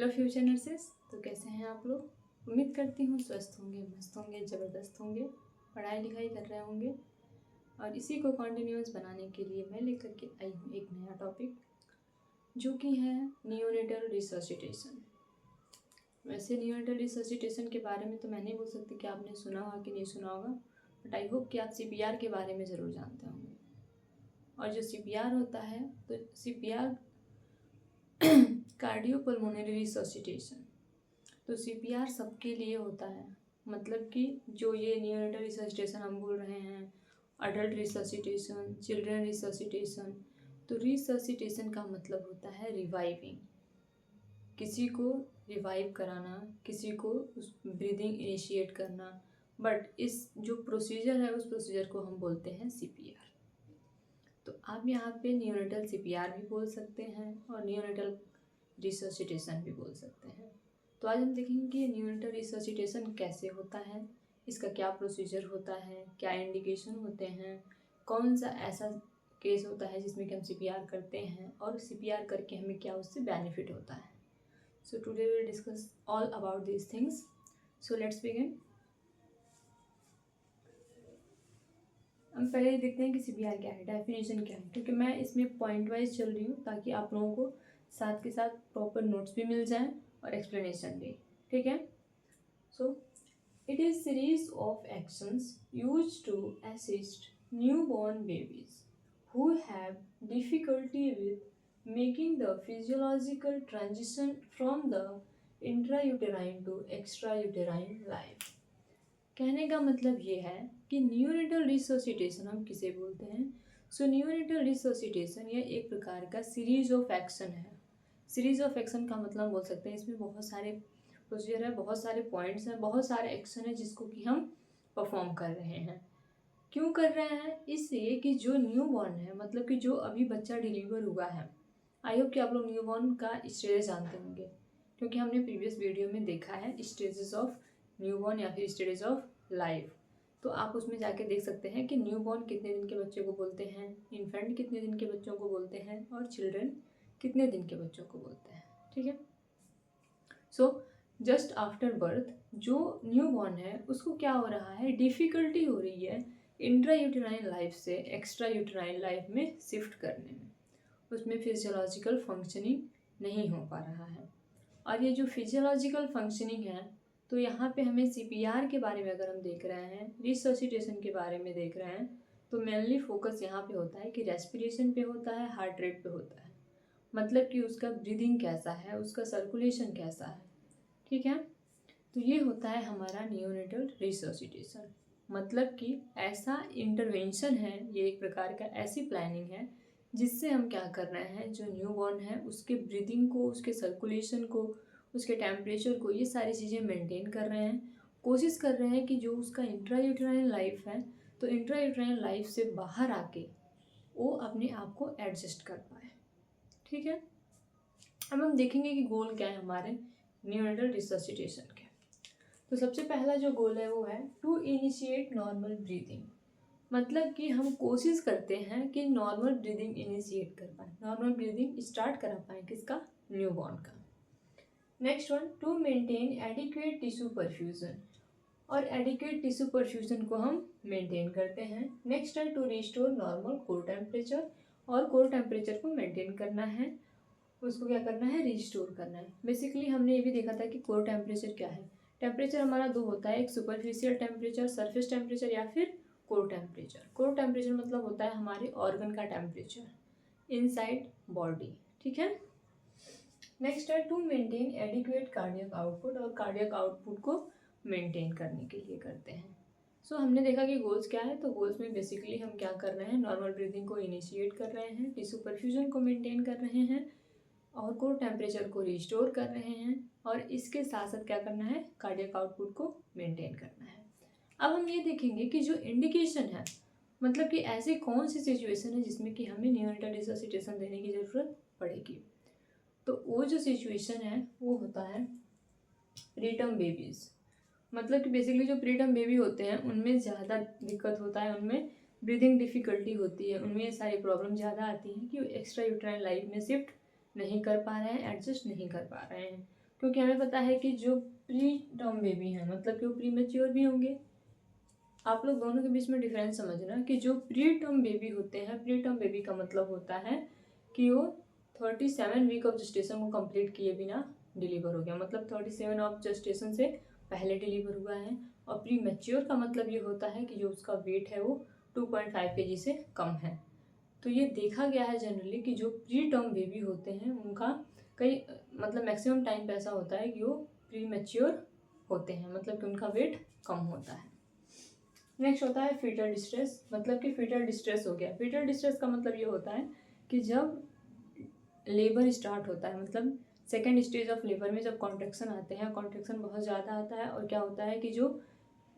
Hello future nurses. तो कैसे हैं आप लोग? उम्मीद करती हूँ स्वस्थ होंगे, मस्त होंगे, ज़बरदस्त होंगे, पढ़ाई लिखाई कर रहे होंगे। और इसी को कॉन्टिन्यूस बनाने के लिए मैं लेकर के आई हूँ एक नया टॉपिक, जो कि है नियोनेटल रिसर्सिटेशन। वैसे नियोनेटल रिसर्सिटेशन के बारे में तो मैं नहीं बोल सकती कि आपने सुना होगा कि नहीं सुना होगा, बट आई होप कि आप CPR के बारे में ज़रूर जानते होंगे। और जो CPR होता है, तो CPR कार्डियोपल्मोनरी रिसर्सिटेशन, तो CPR सबके लिए होता है। मतलब कि जो ये नियोनेटल रिसर्सिटेशन हम बोल रहे हैं, अडल्ट रिसर्सिटेशन, चिल्ड्रन रिसर्सिटेशन, तो रिसर्सिटेशन का मतलब होता है रिवाइविंग, किसी को रिवाइव कराना, किसी को उस ब्रीदिंग इनिशिएट करना। बट इस जो प्रोसीजर है उस प्रोसीजर को हम बोलते हैं CPR। तो आप यहाँ पे नियोनेटल CPR भी बोल सकते हैं और नियोनेटल रिसर्सिटेशन भी बोल सकते हैं। तो आज हम देखेंगे कि नियोनेटल रिसर्सिटेशन कैसे होता है, इसका क्या प्रोसीजर होता है, क्या इंडिकेशन होते हैं, कौन सा ऐसा केस होता है जिसमें कि हम CPR करते हैं और CPR करके हमें क्या उससे बेनिफिट होता है। So today we will discuss all about these things. So let's begin. हम पहले ही देखते हैं कि CPR क्या है, डेफिनेशन क्या है, क्योंकि मैं इसमें पॉइंट वाइज चल रही हूँ ताकि आप लोगों को साथ के साथ प्रॉपर नोट्स भी मिल जाएं और एक्सप्लेनेशन भी। ठीक है। So it is series of actions used to assist newborn babies who have difficulty with making the physiological transition from the intrauterine to extrauterine life। कहने का मतलब ये है कि नियोनेटल रिसोसिटेशन हम किसे बोलते हैं। सो नियोनेटल रिसोसिटेशन यह एक प्रकार का सीरीज ऑफ एक्शन है। सीरीज ऑफ एक्शन का मतलब बोल सकते हैं इसमें बहुत सारे प्रोसीजर है, बहुत सारे पॉइंट्स हैं, बहुत सारे एक्शन है जिसको कि हम परफॉर्म कर रहे हैं। क्यों कर रहे हैं? इसलिए कि जो न्यू बॉर्न है, मतलब कि जो अभी बच्चा डिलीवर हुआ है, आई होप कि आप लोग न्यू बॉर्न का स्टेज जानते होंगे, क्योंकि हमने प्रीवियस वीडियो में देखा है स्टेजेस ऑफ न्यूबॉर्न या फिर स्टेजेस ऑफ लाइफ। तो आप उसमें जाके देख सकते हैं कि न्यूबॉर्न कितने दिन के बच्चे को बोलते हैं, इन्फेंट कितने दिन के बच्चों को बोलते हैं और चिल्ड्रन कितने दिन के बच्चों को बोलते हैं। ठीक है। सो जस्ट आफ्टर बर्थ जो न्यूबॉर्न है उसको क्या हो रहा है, डिफ़िकल्टी हो रही है इंट्रा यूटेराइन लाइफ से एक्स्ट्रा यूटेराइन लाइफ में शिफ्ट करने में। उसमें फिजियोलॉजिकल फंक्शनिंग नहीं हो पा रहा है। और ये जो फिजियोलॉजिकल फंक्शनिंग है, तो यहाँ पे हमें CPR के बारे में अगर हम देख रहे हैं, रिसर्सिटेशन के बारे में देख रहे हैं, तो मेनली फोकस यहाँ पे होता है कि रेस्पिरेशन पे होता है, हार्ट रेट पे होता है, मतलब कि उसका ब्रीदिंग कैसा है, उसका सर्कुलेशन कैसा है। ठीक है। तो ये होता है हमारा नियोनेटल रिसर्सिटेशन। मतलब कि ऐसा इंटरवेंशन है, ये एक प्रकार का ऐसी प्लानिंग है जिससे हम क्या कर रहे हैं, जो न्यूबॉर्न है उसके ब्रीदिंग को, उसके सर्कुलेशन को, उसके टेम्परेचर को, ये सारी चीज़ें मेंटेन कर रहे हैं। कोशिश कर रहे हैं कि जो उसका इंट्रायूटेराइन लाइफ है, तो इंट्रायूटेराइन लाइफ से बाहर आके वो अपने आप को एडजस्ट कर पाए। ठीक है। अब हम देखेंगे कि गोल क्या है हमारे नियोनेटल रिसर्सिटेशन के। तो सबसे पहला जो गोल है वो है टू इनिशिएट नॉर्मल ब्रीदिंग। मतलब कि हम कोशिश करते हैं कि नॉर्मल ब्रीदिंग इनिशिएट कर पाए, नॉर्मल ब्रीदिंग स्टार्ट करा पाए, किसका? न्यूबॉर्न का। Next one, to maintain adequate tissue perfusion, और एडिक्वेट टिश्यू परफ्यूजन को हम मेंटेन करते हैं। नेक्स्ट है to restore normal core temperature, और कोर टेम्परेचर को मेंटेन करना है, उसको क्या करना है, रिस्टोर करना है। बेसिकली हमने ये भी देखा था कि कोर टेम्परेचर क्या है। टेम्परेचर हमारा दो होता है, एक सुपरफिशियल टेम्परेचर, सरफेस टेम्परेचर, या फिर कोर टेम्परेचर। कोर टेम्परेचर मतलब होता है हमारे ऑर्गन का टेम्परेचर इनसाइड बॉडी। ठीक है। नेक्स्ट है to maintain adequate cardiac output, और कार्डियक आउटपुट को मेंटेन करने के लिए करते हैं। सो हमने देखा कि गोल्स क्या है। तो गोल्स में बेसिकली हम क्या कर रहे हैं, नॉर्मल ब्रीदिंग को इनिशिएट कर रहे हैं, टिश्यू परफ्यूजन को मेंटेन कर रहे हैं, और कोर टेम्परेचर को रिस्टोर कर रहे हैं, और इसके साथ साथ क्या करना है, कार्डियक आउटपुट को मेंटेन करना है। अब हम ये देखेंगे कि जो इंडिकेशन है, मतलब कि ऐसी कौन सी सिचुएशन है जिसमें कि हमें नियोनेटल रिसर्सिटेशन देने की ज़रूरत पड़ेगी। तो वो जो सिचुएशन है वो होता है प्रीटर्म बेबीज़। मतलब कि बेसिकली जो प्रीटर्म बेबी होते हैं उनमें ज़्यादा दिक्कत होता है, उनमें ब्रीदिंग डिफ़िकल्टी होती है, उनमें ये सारी प्रॉब्लम ज़्यादा आती हैं कि वो एक्स्ट्रा यूट्राइन लाइफ में शिफ्ट नहीं कर पा रहे हैं, एडजस्ट नहीं कर पा रहे हैं। क्योंकि हमें पता है कि जो प्री टर्म बेबी हैं मतलब कि वो प्री मैच्योर भी होंगे। आप लोग दोनों के बीच में डिफरेंस समझना कि जो प्री टर्म बेबी होते हैं, प्री टर्म बेबी का मतलब होता है कि वो 37 वीक ऑफ जेस्टेशन को कंप्लीट किए बिना डिलीवर हो गया, मतलब 37 ऑफ जेस्टेशन से पहले डिलीवर हुआ है। और प्री मैच्योर का मतलब ये होता है कि जो उसका वेट है वो 2.5 kg से कम है। तो ये देखा गया है जनरली कि जो प्री टर्म बेबी होते हैं उनका कई मतलब मैक्सिमम टाइम पे ऐसा होता है कि वो प्री मैच्योर होते हैं, मतलब कि उनका वेट कम होता है। नेक्स्ट होता है फीटल डिस्ट्रेस, मतलब कि फीटल डिस्ट्रेस हो गया। फीटल डिस्ट्रेस का मतलब ये होता है कि जब लेबर स्टार्ट होता है, मतलब सेकेंड स्टेज ऑफ लेबर में जब कॉन्ट्रेक्शन आते हैं, कॉन्ट्रेक्शन बहुत ज़्यादा आता है और क्या होता है कि जो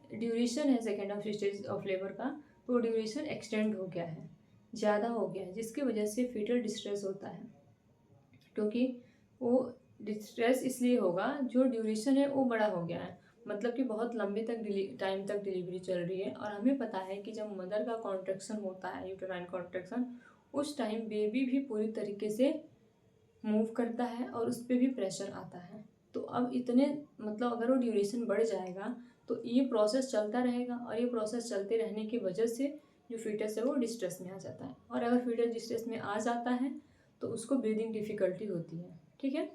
ड्यूरेशन है second of stage of labour का, तो ड्यूरेशन एक्सटेंड हो गया है, ज़्यादा हो गया है, जिसकी वजह से फीटल डिस्ट्रेस होता है। क्योंकि वो डिस्ट्रेस इसलिए होगा जो ड्यूरेशन है वो बड़ा हो गया है, मतलब कि बहुत लंबे तक टाइम तक डिलीवरी चल रही है। और हमें पता है कि जब मदर का कॉन्ट्रैक्शन होता है, यूटेराइन कॉन्ट्रैक्शन, उस टाइम बेबी भी पूरी तरीके से मूव करता है और उस पर भी प्रेशर आता है। तो अब इतने मतलब अगर वो ड्यूरेशन बढ़ जाएगा तो ये प्रोसेस चलता रहेगा, और ये प्रोसेस चलते रहने की वजह से जो फीटस है वो डिस्ट्रेस में आ जाता है। और अगर फीटस डिस्ट्रेस में आ जाता है तो उसको ब्रीदिंग डिफ़िकल्टी होती है। ठीक है।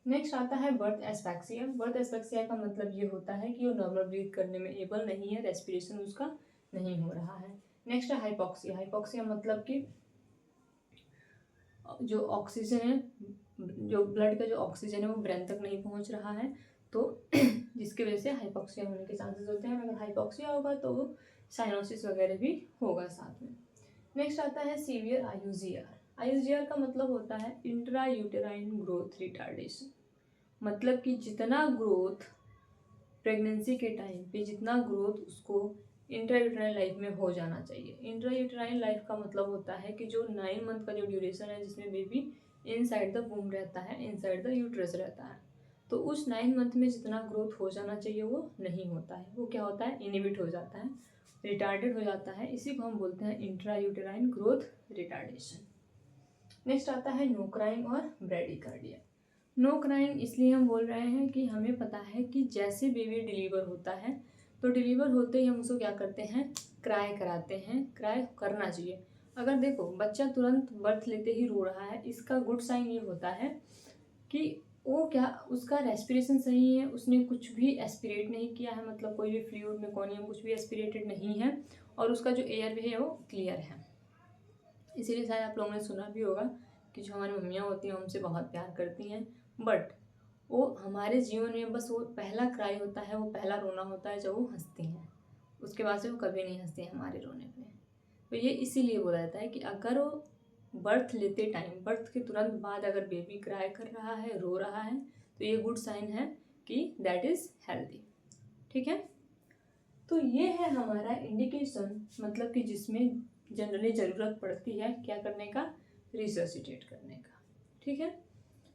नेक्स्ट आता है बर्थ एस्फैक्सिया। बर्थ एस्फैक्सिया का मतलब ये होता है कि वो नॉर्मल ब्रीथ करने में एबल नहीं है, रेस्पिरेशन उसका नहीं हो रहा है। नेक्स्ट है हाइपोक्सिया। हाइपोक्सिया मतलब कि जो ऑक्सीजन है, जो ब्लड का जो ऑक्सीजन है वो ब्रेन तक नहीं पहुंच रहा है, तो जिसकी वजह से हाइपोक्सिया होने के चांसेस होते हैं। अगर हाइपोक्सिया होगा तो साइनोसिस वगैरह भी होगा साथ में। नेक्स्ट आता है सीवियर आईयूजीआर। आईयूजीआर का मतलब होता है इंट्रा यूटेराइन ग्रोथ रिटार्डेशन, मतलब कि जितना ग्रोथ प्रेगनेंसी के टाइम पे जितना ग्रोथ उसको इंट्रा यूटेराइन लाइफ में हो जाना चाहिए। इंट्रा यूटेराइन लाइफ का मतलब होता है कि जो 9 मंथ का जो ड्यूरेशन है जिसमें बेबी इनसाइड द वूम रहता है, इनसाइड द यूट्रस रहता है, तो उस 9 मंथ में जितना ग्रोथ हो जाना चाहिए वो नहीं होता है। वो क्या होता है, इनहिबिट हो जाता है, रिटार्डेड हो जाता है। इसी को हम बोलते हैं intra uterine growth retardation. Next आता है नो क्राइंग और ब्रेडिकार्डिया। नो क्राइंग इसलिए हम बोल रहे हैं कि हमें पता है कि जैसे बेबी डिलीवर होता है तो डिलीवर होते ही हम उसको क्या करते हैं, क्राई कराते हैं। क्राई करना चाहिए। अगर देखो बच्चा तुरंत बर्थ लेते ही रो रहा है, इसका गुड साइन ये होता है कि वो क्या उसका रेस्पिरेशन सही है, उसने कुछ भी एस्पिरेट नहीं किया है, मतलब कोई भी फ्लूइड मेकोनियम कुछ भी एस्पिरेटेड नहीं है, और उसका जो एयर वे है वो क्लियर है। इसीलिए शायद आप लोगों ने सुना भी होगा कि जो हमारी मम्मियाँ होती हैं हमसे बहुत प्यार करती हैं, बट वो हमारे जीवन में बस वो पहला क्राई होता है, वो पहला रोना होता है जब वो हंसती हैं, उसके बाद से वो कभी नहीं हंसती हैं हमारे रोने पे। तो ये इसीलिए बोला जाता है कि अगर वो बर्थ लेते टाइम, बर्थ के तुरंत बाद अगर बेबी क्राई कर रहा है, रो रहा है, तो ये गुड साइन है कि दैट इज़ हेल्दी। ठीक है। तो ये है हमारा इंडिकेशन, मतलब कि जिसमें जनरली ज़रूरत पड़ती है क्या करने का, रिसर्सिटेट करने का। ठीक है।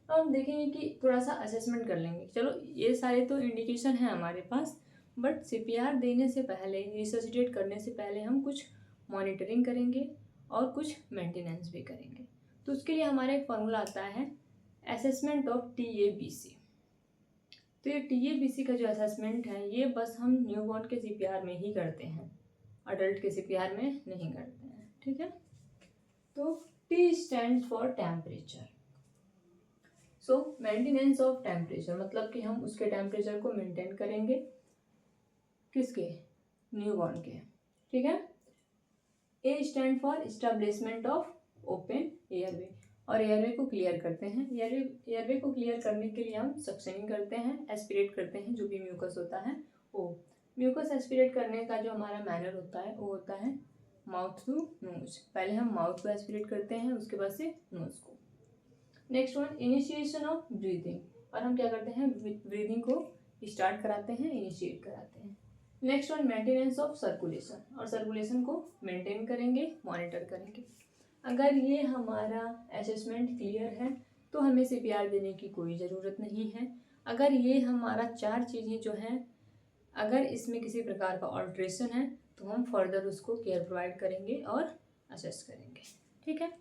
अब हम देखेंगे कि थोड़ा सा असेसमेंट कर लेंगे। चलो ये सारे तो इंडिकेशन हैं हमारे पास, बट सीपीआर देने से पहले, रिसर्सिटेट करने से पहले हम कुछ मॉनिटरिंग करेंगे और कुछ मेंटेनेंस भी करेंगे। तो उसके लिए हमारा एक फॉर्मूला आता है असेसमेंट ऑफ TABC। तो ये TABC का जो असेसमेंट है ये बस हम न्यूबॉर्न के CPR में ही करते हैं, अडल्ट के CPR में नहीं करते हैं। ठीक है। तो T stand for temperature. So maintenance of temperature, मतलब कि हम उसके टेम्परेचर को मेंटेन करेंगे, किसके, न्यूबॉर्न के। ठीक है। A stand for establishment of open airway, और एयरवे को क्लियर करते हैं। एयरवे को क्लियर करने के लिए हम सक्शनिंग करते हैं, एस्पिरेट करते हैं जो भी म्यूकस होता है वो। म्यूकस एस्पिरेट करने का जो हमारा मैनर होता है वो होता है माउथ टू नोज। पहले हम माउथ को एस्पिरेट करते हैं, उसके बाद से नोज को। Next one initiation of breathing, और हम क्या करते हैं, ब्रीदिंग को स्टार्ट कराते हैं, इनिशिएट कराते हैं। Next one maintenance of circulation, और सर्कुलेशन को मेंटेन करेंगे, मॉनिटर करेंगे। अगर ये हमारा असेसमेंट क्लियर है तो हमें CPR देने की कोई ज़रूरत नहीं है। अगर ये हमारा 4 चीज़ें जो हैं, अगर इसमें किसी प्रकार का ऑल्ट्रेशन है तो हम फर्दर उसको केयर प्रोवाइड करेंगे और असेस करेंगे। ठीक है।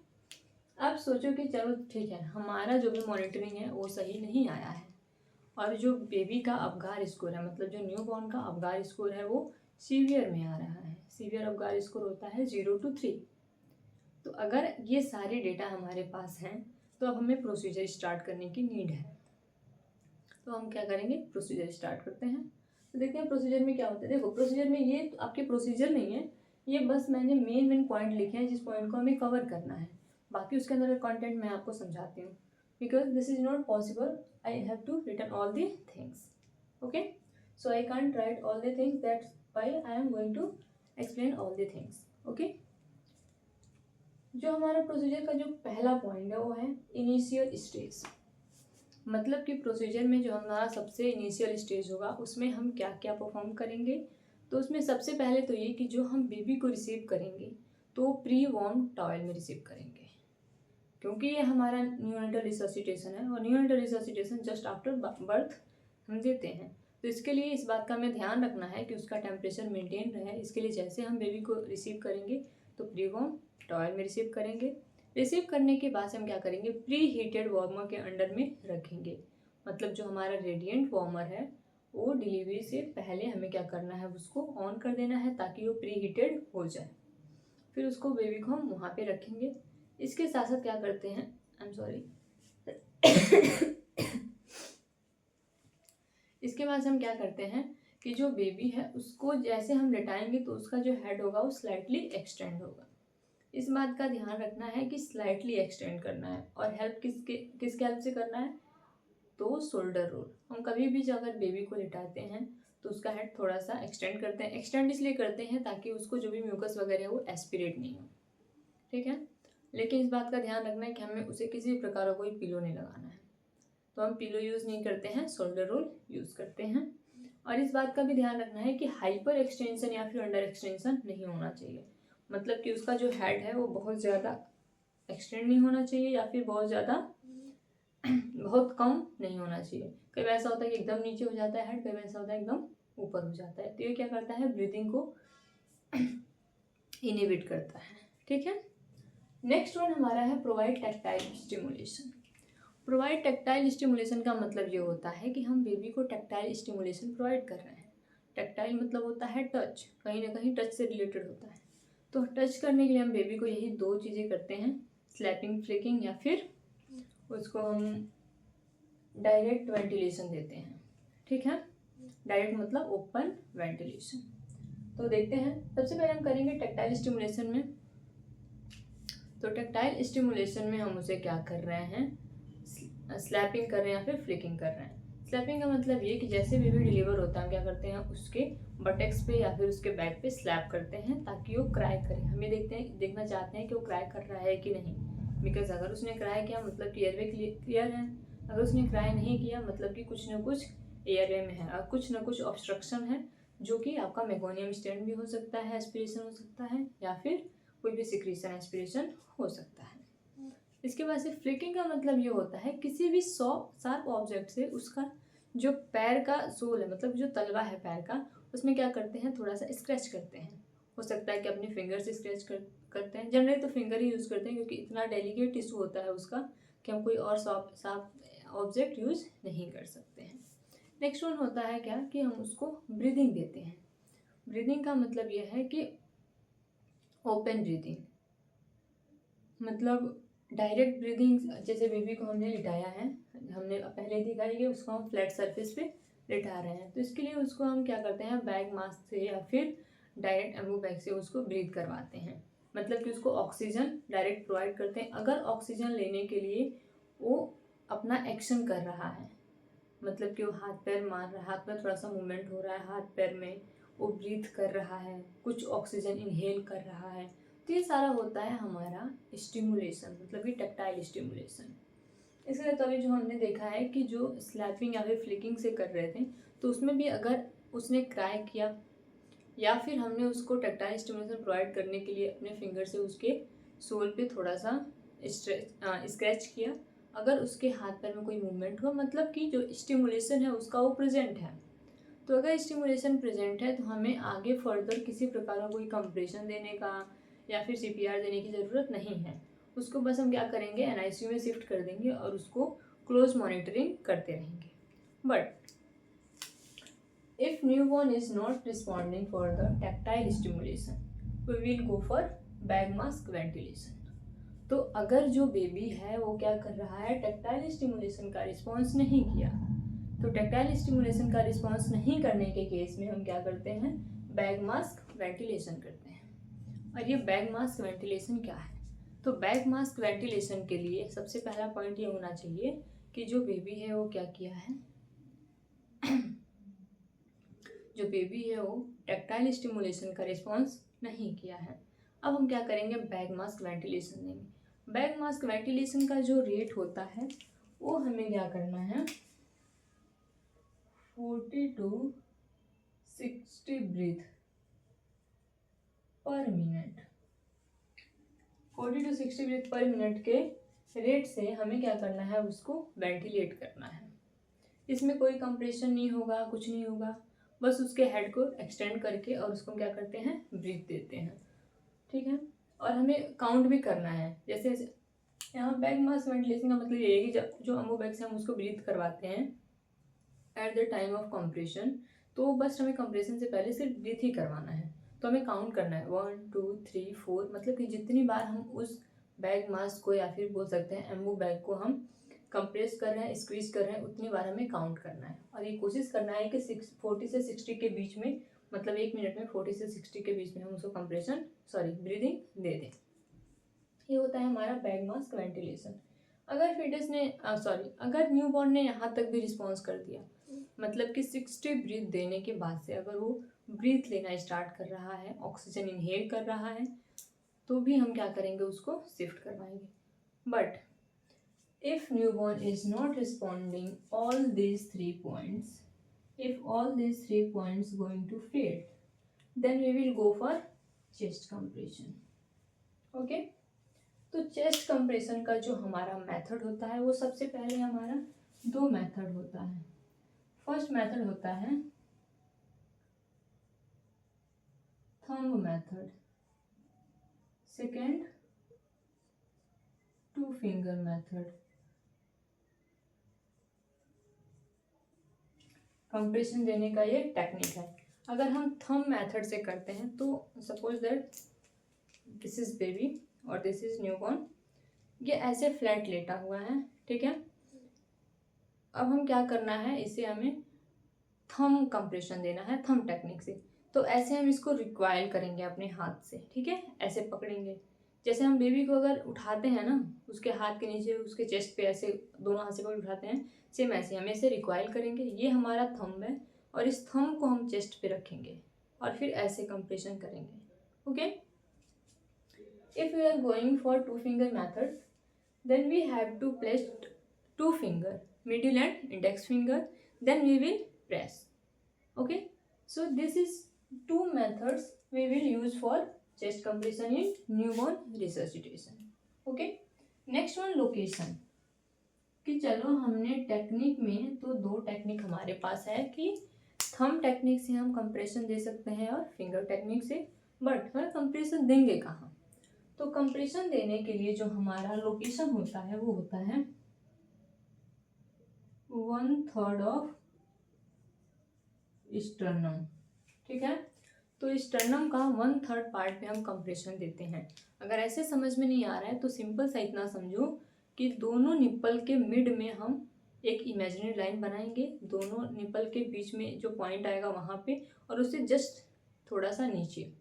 अब सोचो कि चलो ठीक है हमारा जो भी मॉनिटरिंग है वो सही नहीं आया है, और जो बेबी का अबगार स्कोर है, मतलब जो न्यू बॉर्न का अबगार स्कोर है, वो सीवियर में आ रहा है। सीवियर अबगार स्कोर होता है 0 to 3। तो अगर ये सारे डेटा हमारे पास हैं तो अब हमें प्रोसीजर स्टार्ट करने की नीड है। तो हम क्या करेंगे, प्रोसीजर स्टार्ट करते हैं। तो देखते हैं प्रोसीजर में क्या होता है। देखो प्रोसीजर में ये तो आपके प्रोसीजर नहीं है, ये बस मैंने मेन पॉइंट लिखे हैं जिस पॉइंट को हमें कवर करना है। बाकी उसके अंदर का कंटेंट मैं आपको समझाती हूँ, because this is not possible, I have to written all the things. Okay, so I can't write all the things, that's why I am going to explain all the things. Okay, जो हमारा procedure का जो पहला point है वो है initial stage. मतलब कि प्रोसीजर में जो हमारा सबसे इनिशियल स्टेज होगा उसमें हम क्या क्या परफॉर्म करेंगे। तो उसमें सबसे पहले तो ये कि जो हम बेबी को रिसीव करेंगे तो प्री वॉर्म टॉयल में रिसीव करेंगे, क्योंकि ये हमारा न्यूनेटल रिससिटेशन है और neonatal resuscitation just after birth हम देते हैं। तो इसके लिए इस बात का हमें ध्यान रखना है कि उसका टेम्परेचर मेंटेन रहे। इसके लिए जैसे हम बेबी को रिसीव करेंगे तो प्री वॉर्म टॉयल में रिसीव करेंगे। रिसीव करने के बाद हम क्या करेंगे, प्री हीटेड वार्मर के अंडर में रखेंगे। मतलब जो हमारा रेडिएंट वार्मर है वो डिलीवरी से पहले हमें क्या करना है, उसको ऑन कर देना है ताकि वो प्री हीटेड हो जाए। फिर उसको बेबी को हम वहाँ पे रखेंगे। इसके साथ साथ क्या करते हैं, आई एम सॉरी इसके बाद हम क्या करते हैं कि जो बेबी है उसको जैसे हम लेटाएंगे तो उसका जो हेड होगा वो स्लाइटली एक्सटेंड होगा। इस बात का ध्यान रखना है कि स्लाइटली एक्सटेंड करना है। और हेल्प किसके हेल्प से करना है, तो शोल्डर रोल। हम कभी भी जब अगर बेबी को लिटाते हैं तो उसका हेड थोड़ा सा एक्सटेंड करते हैं। एक्सटेंड इसलिए करते हैं ताकि उसको जो भी म्यूकस वगैरह है वो एस्पिरेट नहीं हो, ठीक है। लेकिन इस बात का ध्यान रखना है कि हमें उसे किसी भी प्रकार का कोई पिलो नहीं लगाना है। तो हम पिलो यूज़ नहीं करते हैं, शोल्डर रोल यूज़ करते हैं। और इस बात का भी ध्यान रखना है कि हाइपर एक्सटेंशन या फिर अंडर एक्सटेंशन नहीं होना चाहिए। मतलब कि उसका जो हेड है वो बहुत ज़्यादा एक्सटेंड नहीं होना चाहिए या फिर बहुत ज़्यादा बहुत कम नहीं होना चाहिए। कई बार ऐसा होता है कि एकदम नीचे हो जाता है हेड, कई बार ऐसा होता है एकदम ऊपर हो जाता है। तो ये क्या करता है, ब्रीदिंग को इनहिबिट करता है, ठीक है। नेक्स्ट वन हमारा है provide tactile stimulation. Provide tactile stimulation का मतलब ये होता है कि हम बेबी को टैक्टाइल स्टिमुलेशन प्रोवाइड कर रहे हैं। टैक्टाइल मतलब होता है टच, कहीं ना कहीं टच से रिलेटेड होता है। तो टच करने के लिए हम बेबी को यही दो चीज़ें करते हैं, स्लैपिंग, फ्लिकिंग, या फिर उसको हम डायरेक्ट वेंटिलेशन देते हैं, ठीक है। डायरेक्ट मतलब ओपन वेंटिलेशन। तो देखते हैं, सबसे पहले हम करेंगे टैक्टाइल स्टिमुलेशन में। तो टैक्टाइल स्टिमुलेशन में हम उसे क्या कर रहे हैं, स्लैपिंग कर रहे हैं या फिर फ्लिकिंग कर रहे हैं। स्लैपिंग का मतलब ये कि जैसे बेबी डिलीवर होता है हम क्या करते हैं, उसके बटेक्स पे या फिर उसके बैक पे स्लैप करते हैं ताकि वो क्राई करे। हमें देखना चाहते हैं कि वो क्राई कर रहा है कि नहीं। बिकॉज अगर उसने क्राई किया मतलब कि एयरवे क्लियर है, अगर उसने क्राई नहीं किया मतलब कि कुछ ना कुछ एयरवे में है और कुछ ना कुछ ऑब्स्ट्रक्शन है, जो कि आपका मेगोनियम स्टेंट भी हो सकता है, एस्पिरेशन हो सकता है, या फिर कोई भी सिक्रीशन एस्पिरेशन हो सकता है। इसके बाद से फ्लिकिंग का मतलब ये होता है किसी भी शार्प ऑब्जेक्ट से उसका जो पैर का सोल है, मतलब जो तलवा है पैर का, उसमें क्या करते हैं, थोड़ा सा स्क्रैच करते हैं। हो सकता है कि अपने फिंगर से स्क्रैच करते हैं। जनरली तो फिंगर ही यूज़ करते हैं क्योंकि इतना डेलिकेट टिश्यू होता है उसका कि हम कोई और शार्प ऑब्जेक्ट यूज़ नहीं कर सकते हैं। नेक्स्ट वन होता है क्या कि हम उसको ब्रीदिंग देते हैं। ब्रीदिंग का मतलब यह है कि ओपन ब्रीदिंग, मतलब डायरेक्ट ब्रीदिंग। जैसे बेबी को हमने लिटाया है, हमने पहले दिखाई कि उसको हम फ्लैट सरफेस पे लिटा रहे हैं, तो इसके लिए उसको हम क्या करते हैं, बैग मास्क से या फिर डायरेक्ट एम्बू बैग से उसको ब्रीथ करवाते हैं। मतलब कि उसको ऑक्सीजन डायरेक्ट प्रोवाइड करते हैं। अगर ऑक्सीजन लेने के लिए वो अपना एक्शन कर रहा है, मतलब कि वो हाथ पैर मार रहा है, हाथ में थोड़ा सा मूवमेंट हो रहा है हाथ पैर में, वो ब्रीथ कर रहा है, कुछ ऑक्सीजन इनहेल कर रहा है, तो ये सारा होता है हमारा स्टिमुलेशन, मतलब कि टैक्टाइल स्टिमुलेशन। इसलिए तो अभी जो हमने देखा है कि जो स्लैपिंग या फिर फ्लिकिंग से कर रहे थे, तो उसमें भी अगर उसने क्राई किया या फिर हमने उसको टैक्टाइल स्टिमुलेशन प्रोवाइड करने के लिए अपने फिंगर से उसके सोल पे थोड़ा सा स्क्रैच किया, अगर उसके हाथ पैर में कोई मूवमेंट हुआ, मतलब कि जो स्टिमुलेशन है उसका वो प्रेजेंट है। तो अगर स्टिमुलेशन प्रेजेंट है तो हमें आगे फर्दर किसी प्रकार का कोई कंप्रेशन देने का या फिर CPR देने की ज़रूरत नहीं है। उसको बस हम क्या करेंगे, NICU में शिफ्ट कर देंगे और उसको क्लोज मॉनिटरिंग करते रहेंगे। But if newborn is not responding for the tactile stimulation, we will go for bag mask ventilation. तो अगर जो बेबी है वो क्या कर रहा है, टैक्टाइल स्टिमुलेशन का रिस्पॉन्स नहीं किया, तो टैक्टाइल स्टिमुलेशन का रिस्पॉन्स नहीं करने के केस में हम क्या करते हैं, बैग मास्क वेंटिलेशन करते हैं। और ये बैग मास्क वेंटिलेशन क्या है, तो बैग मास्क वेंटिलेशन के लिए सबसे पहला पॉइंट ये होना चाहिए कि जो बेबी है वो क्या किया है, जो बेबी है वो टैक्टाइल स्टिमुलेशन का रिस्पॉन्स नहीं किया है। अब हम क्या करेंगे, बैग मास्क वेंटिलेशन देंगे। बैग मास्क वेंटिलेशन का जो रेट होता है वो हमें क्या करना है, 40 to 60 breath per minute, 40 to 60 breath per minute के रेट से हमें क्या करना है, उसको वेंटिलेट करना है। इसमें कोई कंप्रेशन नहीं होगा, कुछ नहीं होगा, बस उसके हेड को एक्सटेंड करके और उसको क्या करते हैं, ब्रीथ देते हैं। ठीक है, और हमें काउंट भी करना है। जैसे यहाँ बैग मास्क वेंटिलेशन का मतलब ये है कि जब जो अमोबैग से हम उसको ब्रीथ करवाते हैं at the time of compression, तो बस हमें कंप्रेशन से पहले सिर्फ ब्रीथ ही करवाना है। तो हमें काउंट करना है 1 2 3 4, मतलब कि जितनी बार हम उस बैग मास्क को या फिर बोल सकते हैं एम्बो बैग को हम कंप्रेस कर रहे हैं, स्क्वीज कर रहे हैं, उतनी बार हमें काउंट करना है। और ये कोशिश करना है कि 40 से 60 के बीच में, मतलब 1 मिनट में 40 से 60 के बीच में हम उसको कंप्रेशन ब्रीदिंग दे दें। ये होता है हमारा बैग मास्क वेंटिलेशन। अगर फिटस ने अगर न्यूबॉर्न ने यहाँ तक भी रिस्पॉन्स कर दिया, मतलब कि 60 ब्रीथ देने के बाद से अगर वो ब्रीथ लेना स्टार्ट कर रहा है, ऑक्सीजन इनहेल कर रहा है, तो भी हम क्या करेंगे, उसको शिफ्ट करवाएंगे। But if newborn is not responding all these 3 points, if all these 3 points going to fail, then we will go for chest compression. Okay, तो चेस्ट कंप्रेशन का जो हमारा मेथड होता है वो सबसे पहले हमारा 2 मेथड होता है। फर्स्ट मेथड होता है thumb method, second 2 finger method. Compression देने का ये टेक्निक है। अगर हम थंब मेथड से करते हैं तो suppose that this is baby और दिस इज न्यूबॉर्न, ये ऐसे फ्लैट लेटा हुआ है, ठीक है। अब हम क्या करना है, इसे हमें थंब कंप्रेशन देना है थंब टेक्निक से। तो ऐसे हम इसको रिक्वाइल करेंगे अपने हाथ से, ठीक है, ऐसे पकड़ेंगे। जैसे हम बेबी को अगर उठाते हैं ना, उसके हाथ के नीचे उसके चेस्ट पे ऐसे दोनों हाथ से पकड़ उठाते हैं, सेम ऐसे हम इसे रिक्वाइल करेंगे। ये हमारा थंब है और इस थंब को हम चेस्ट पे रखेंगे और फिर ऐसे कंप्रेशन करेंगे। Okay, if we are going for 2 finger method, then we have to place 2 finger, middle and index finger, then we will press. Okay, so this is 2 methods we will use for chest compression in newborn resuscitation. Okay, next one location, कि चलो हमने technique में तो 2 technique हमारे पास है कि thumb technique से हम कंप्रेशन दे सकते हैं और फिंगर टेक्निक से, बट हम कंप्रेशन देंगे कहाँ, तो कंप्रेशन देने के लिए जो हमारा लोकेशन होता है वो होता है 1/3 ऑफ स्टर्नम, ठीक है। तो स्टर्नम का 1/3 पार्ट पे हम कंप्रेशन देते हैं। अगर ऐसे समझ में नहीं आ रहा है तो सिंपल सा इतना समझो कि दोनों निप्पल के मिड में हम एक इमेजिनरी लाइन बनाएंगे, दोनों निप्पल के बीच में जो पॉइंट आएगा वहाँ पे, और उससे जस्ट थोड़ा सा नीचे,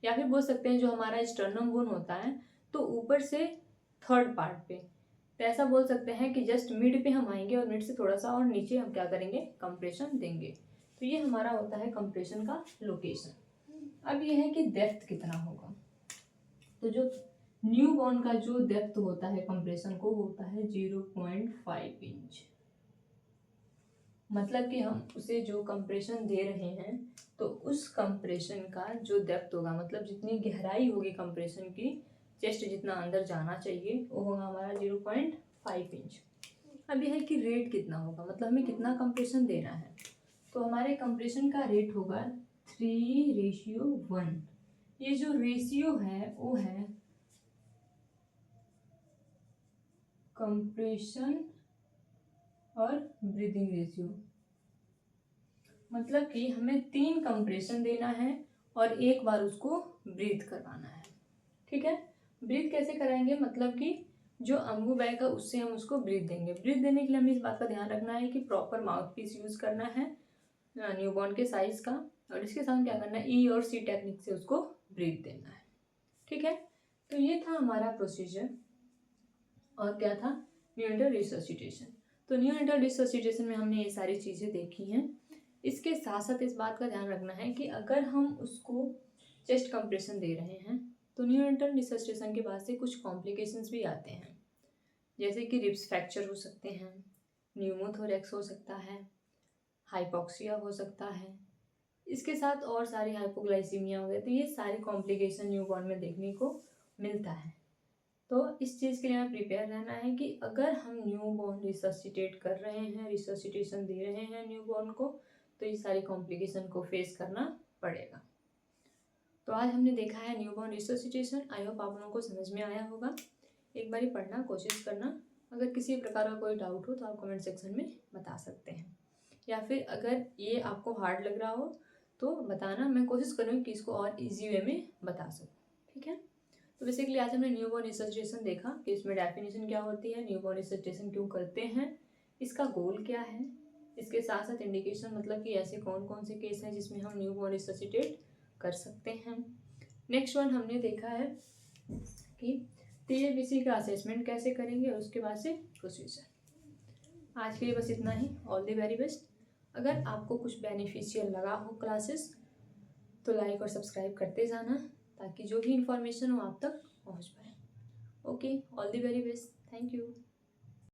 या फिर बोल सकते हैं जो हमारा स्टर्नम बोन होता है तो ऊपर से 3rd पार्ट पे, तो ऐसा बोल सकते हैं कि जस्ट मिड पे हम आएंगे और मिड से थोड़ा सा और नीचे हम क्या करेंगे, कंप्रेशन देंगे। तो ये हमारा होता है कंप्रेशन का लोकेशन। अब ये है कि डेप्थ कितना होगा, तो जो न्यू बॉर्न का जो डेप्थ होता है कंप्रेशन को होता है 0.5 इंच। मतलब कि हम उसे जो कंप्रेशन दे रहे हैं तो उस कंप्रेशन का जो डेप्थ होगा, मतलब जितनी गहराई होगी कंप्रेशन की, चेस्ट जितना अंदर जाना चाहिए वो होगा हमारा 0.5 इंच। अब यह है कि रेट कितना होगा, मतलब हमें कितना कंप्रेशन देना है, तो हमारे कंप्रेशन का रेट होगा 3:1। ये जो रेशियो है वो है कंप्रेशन और ब्रीदिंग रेशियो। मतलब कि हमें 3 कंप्रेशन देना है और एक बार उसको ब्रीथ करवाना है। ठीक है, ब्रीथ कैसे कराएंगे, मतलब कि जो अम्बू बैग है उससे हम उसको ब्रीथ देंगे। ब्रीथ देने के लिए हमें इस बात का ध्यान रखना है कि प्रॉपर माउथ पीस यूज़ करना है न्यूबॉर्न के साइज़ का, और इसके साथ क्या करना है, ई और सी टेक्निक से उसको ब्रीथ देना है। ठीक है, तो ये था हमारा प्रोसीजर। और क्या था, न्यूनेटल रिसर्सिटेशन। तो न्यूनेटल रिसर्सिटेशन में हमने ये सारी चीज़ें देखी हैं। इसके साथ साथ इस बात का ध्यान रखना है कि अगर हम उसको चेस्ट कंप्रेशन दे रहे हैं तो न्यूनेटल रिसर्सिटेशन के बाद से कुछ कॉम्प्लिकेशंस भी आते हैं, जैसे कि रिब्स फ्रैक्चर हो सकते हैं, न्यूमोथोरेक्स हो सकता है, हाइपोक्सिया हो सकता है, इसके साथ और सारी हाइपोग्लाइसीमिया हो गए। तो ये सारी कॉम्प्लिकेशन न्यूबॉर्न में देखने को मिलता है। तो इस चीज़ के लिए हमें प्रिपेयर रहना है कि अगर हम न्यूबॉर्न रिसर्सिटेट कर रहे हैं, रिसर्सिटेशन दे रहे हैं न्यूबॉर्न को, तो ये सारी कॉम्प्लिकेशन को फेस करना पड़ेगा। तो आज हमने देखा है न्यूबॉर्न रिसर्सिटेशन। आई होप आप लोगों को समझ में आया होगा। एक बारी पढ़ना कोशिश करना। अगर किसी प्रकार का कोई डाउट हो तो आप कमेंट सेक्शन में बता सकते हैं, या फिर अगर ये आपको हार्ड लग रहा हो तो बताना, मैं कोशिश करूँगी कि इसको और ईजी वे में बता सकूँ। ठीक है, तो बेसिकली आज हमने न्यूबॉर्न रिसर्सिटेशन देखा कि इसमें डेफिनेशन क्या होती है, न्यूबॉर्न रिसर्सिटेशन क्यों करते हैं, इसका गोल क्या है, इसके साथ साथ इंडिकेशन, मतलब कि ऐसे कौन कौन से केस हैं जिसमें हम न्यूबॉर्न रिसर्सिटेट कर सकते हैं। नेक्स्ट वन हमने देखा है कि TABC का असेसमेंट कैसे करेंगे, और उसके बाद से प्रोसीजर। आज के लिए बस इतना ही। All the very best. अगर आपको कुछ बेनिफिशियल लगा हो क्लासेस तो लाइक और सब्सक्राइब करते जाना, ताकि जो भी इंफॉर्मेशन हो आप तक पहुंच पाए। Okay, all the very best, thank you.